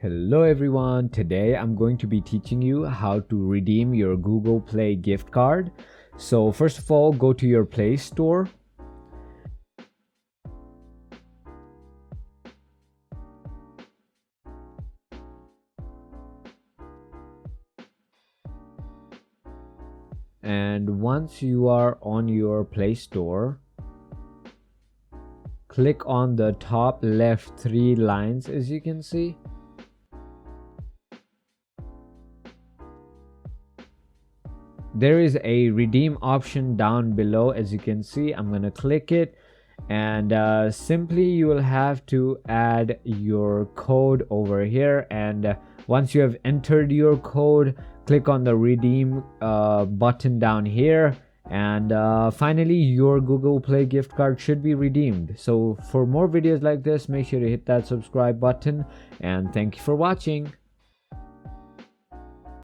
Hello everyone, today I'm going to be teaching you how to redeem your Google Play gift card. So first of all, go to your Play Store. And once you are on your Play Store, click on the top left 3 lines as you can see. There is a redeem option down below as you can see. I'm gonna click it, and simply you will have to add your code over here, and once you have entered your code, click on the redeem button down here, and finally your Google Play gift card should be redeemed. So for more videos like this, make sure to hit that subscribe button, and thank you for watching.